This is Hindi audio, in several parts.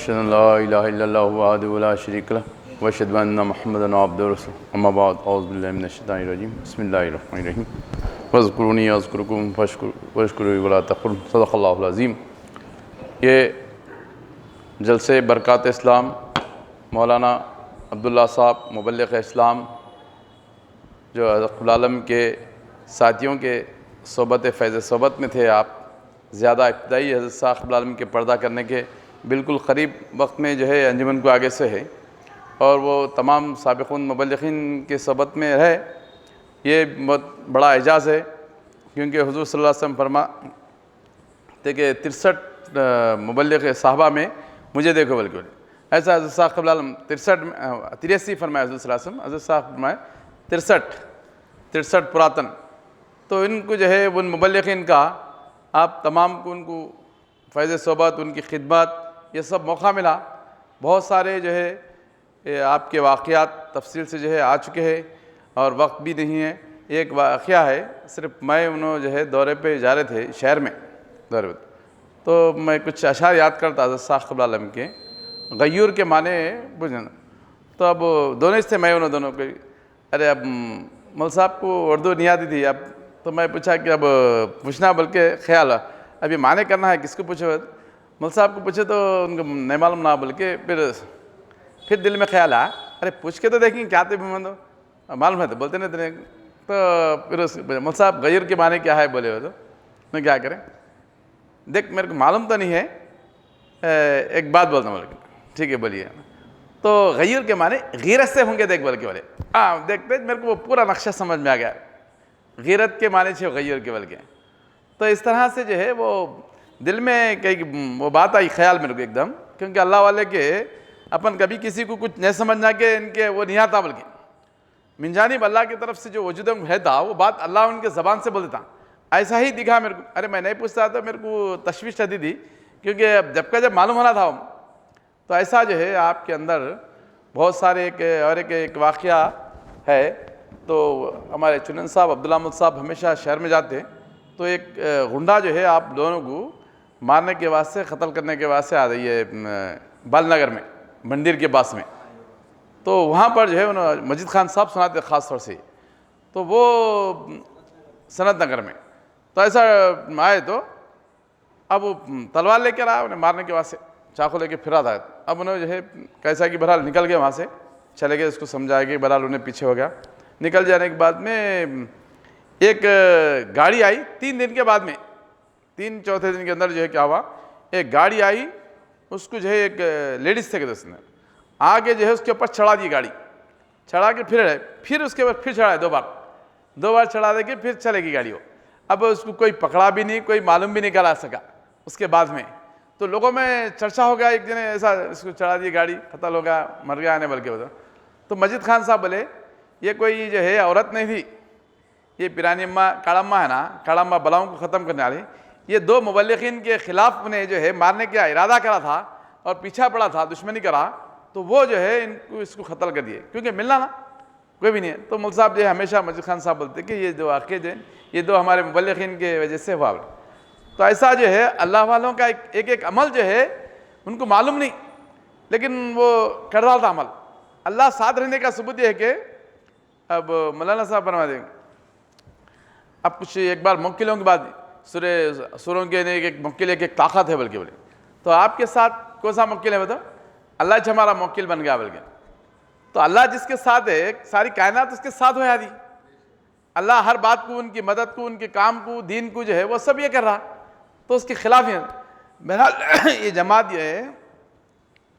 अशहदु अन ला इलाहा इल्लल्लाहु वहदहु ला शरीका लहु व अशहदु अन्ना मुहम्मदन अब्दुहु व रसूलुहु अम्मा बाद औज़ु बिल्लाहि मिनश शैतानिर रजीम बिस्मिल्लाहिर रहमानिर रहीम वज़कुरूनी अज़कुरुकुम वशकुरूनी वला तकफुरुन सदक़ल्लाहुल अज़ीम। ये जलसे बरक़ात इस्लाम मौलाना अब्दुल्ला साहब मुबल्लिग़ इस्लाम जो हज़रत आलम के साथियों के सोबत फ़ैज़ सोबत में थे, आप ज़्यादा इब्तदाई हज़रत साहब आलम के पर्दा करने के बिल्कुल क़रीब वक्त में जो है अंजुमन को आगे से है और वो तमाम साबिक़ुन मुबल्लिग़ीन के सोबत में रहे। ये बहुत बड़ा एजाज़ है क्योंकि हुज़ूर सल्लल्लाहु अलैहि वसल्लम फरमाते कि 63 मुबल्लिग़ साहबा में मुझे देखो बल्कि ऐसा हज़रत साहब आलम 83 फरमाया हुज़ूर सल्लल्लाहु अलैहि वसल्लम, हज़रत साहब फरमाए 63 पुरातन। तो इनको जो है उन मुबल्लिग़ीन का आप तमाम को उनको फ़ैज़ सोबत, उनकी खिदमत, ये सब मौका मिला। बहुत सारे जो है आपके वाक़यात तफसील से जो है आ चुके हैं और वक्त भी नहीं है। एक वाक़या है, सिर्फ मैं उन्होंने जो है दौरे पे जा रहे थे शहर में दौरे पे, तो मैं कुछ अशार याद करता हज़रत साहब आलम के गयूर के माने बुझना। तो अब दोनों थे, मैं उन्होंने दोनों को, अरे अब मौल साहब को उर्दू नहीं आती थी। अब तो मैं पूछा कि अब पूछना बल्कि ख्याल अभी माने करना है, किसको पूछो? मौल साहब को पूछे तो उनको नहीं मालूम ना, बल्कि फिर दिल में ख्याल आया, अरे पूछ के तो देखेंगे क्या थे दो मालूम है तो बोलते नहीं थे। तो फिर मौल साहब गैर के माने क्या है बोले हो, तो मैं क्या करें, देख मेरे को मालूम तो नहीं है, एक बात बोलता हूँ। ठीक है बोलिए। तो गैर के माने गैरत से होंगे देख बोल के बोले। हाँ देखते मेरे को वो पूरा नक्शा समझ में आ गया, गैरत के माने छे गैर के बोल के। तो इस तरह से जो है वो दिल में कई वो बात आई ख्याल मेरे को एकदम, क्योंकि अल्लाह वाले के अपन कभी किसी को कुछ नहीं समझना के इनके वो नहीं आता, बल्कि मिन जानिब अल्लाह की तरफ से जो वजूद है था वो बात अल्लाह उनके ज़बान से बोलता। ऐसा ही दिखा मेरे को। अरे मैं नहीं पूछता तो मेरे को तशवीश रहती थी, क्योंकि जब मालूम होना था। तो ऐसा जो है आपके अंदर बहुत सारे एक वाक़या है। तो हमारे चुनन साहब अब्दुल्ला अहमद साहब हमेशा शहर में जाते, तो एक गुंडा जो है आप दोनों को मारने के वास्ते, क़त्ल करने के वास्ते आ रही है बालनगर में, मंदिर के पास में। तो वहाँ पर जो है उन्होंने मजीद खान साहब सुनाते ख़ास तौर से। तो वो सनत नगर में तो ऐसा आए, तो अब वो तलवार लेकर आया उन्हें मारने के वास्ते, चाकू लेके फिरा था। अब उन्हें जो है कैसा कि बहरहाल निकल गए वहाँ से, चले गए, उसको समझाया कि बहरहाल उन्हें पीछे हो गया। निकल जाने के बाद में एक गाड़ी आई 3 दिन के बाद में, 3-4 दिन के अंदर जो है क्या हुआ, एक गाड़ी आई, उसको जो है एक लेडीज़ थे कि उसने आगे जो है उसके ऊपर चढ़ा दी, गाड़ी चढ़ा के फिर उसके ऊपर फिर चढ़ाए 2 बार चढ़ा दे के फिर चलेगी गाड़ी वो। अब उसको कोई पकड़ा भी नहीं, कोई मालूम भी नहीं करा सका उसके बाद में। तो लोगों में चर्चा हो गया, एक जने ऐसा इसको चढ़ा दी गाड़ी, क़त्ल हो गया, मर गया आने बल्कि होता। तो मजीद खान साहब बोले ये कोई जो है औरत नहीं थी, ये पिरानी अम्मा काड़म्मा है ना, काड़म्मा बलाओं को ख़त्म करने वाली। ये 2 मुबल्लिग़ीन के ख़िलाफ़ ने जो है मारने का इरादा करा था और पीछा पड़ा था, दुश्मनी करा, तो वो जो है इसको क़त्ल कर दिए, क्योंकि मिलना ना कोई भी नहीं है। तो मुल्क साहब जो है हमेशा मजीद खान साहब बोलते कि ये 2 वाक़े जो ये 2 हमारे मुबल्लिग़ीन के वजह से हुआ। तो ऐसा जो है अल्लाह वालों का एक अमल जो है उनको मालूम नहीं, लेकिन वो कर रहा था अमल। अल्लाह साथ रहने का सबूत यह है कि अब मौलाना साहब बनवा देंगे, अब कुछ एक बार मुक्किलों के बाद सुरों के एक मुक्किल एक ताकत है बल्कि बोले। तो आपके साथ कौन सा मुक्किल है बताओ? अल्लाह ज हमारा मुक्किल बन गया बल्कि। तो अल्लाह जिसके साथ है सारी कायनात उसके साथ हो यादी। अल्लाह हर बात को, उनकी मदद को, उनके काम को, दीन को जो है वो सब ये कर रहा, तो उसके खिलाफ ही बहरहाल ये जमात ये है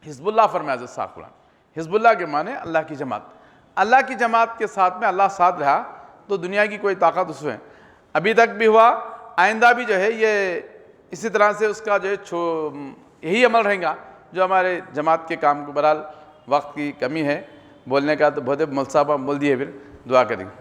हिज़्बुल्लाह फरमाया साहब। हिज़्बुल्लाह के माने अल्लाह की जमात। अल्लाह की जमात के साथ में अल्लाह साथ रहा तो दुनिया की कोई ताकत उसमें अभी तक भी हुआ, आइंदा भी जो है ये इसी तरह से उसका जो है यही अमल रहेगा जो हमारे जमात के काम को। बहरहाल वक्त की कमी है, बोलने का तो बहुत मौलवी साहब बोल दिए, फिर दुआ करेंगे।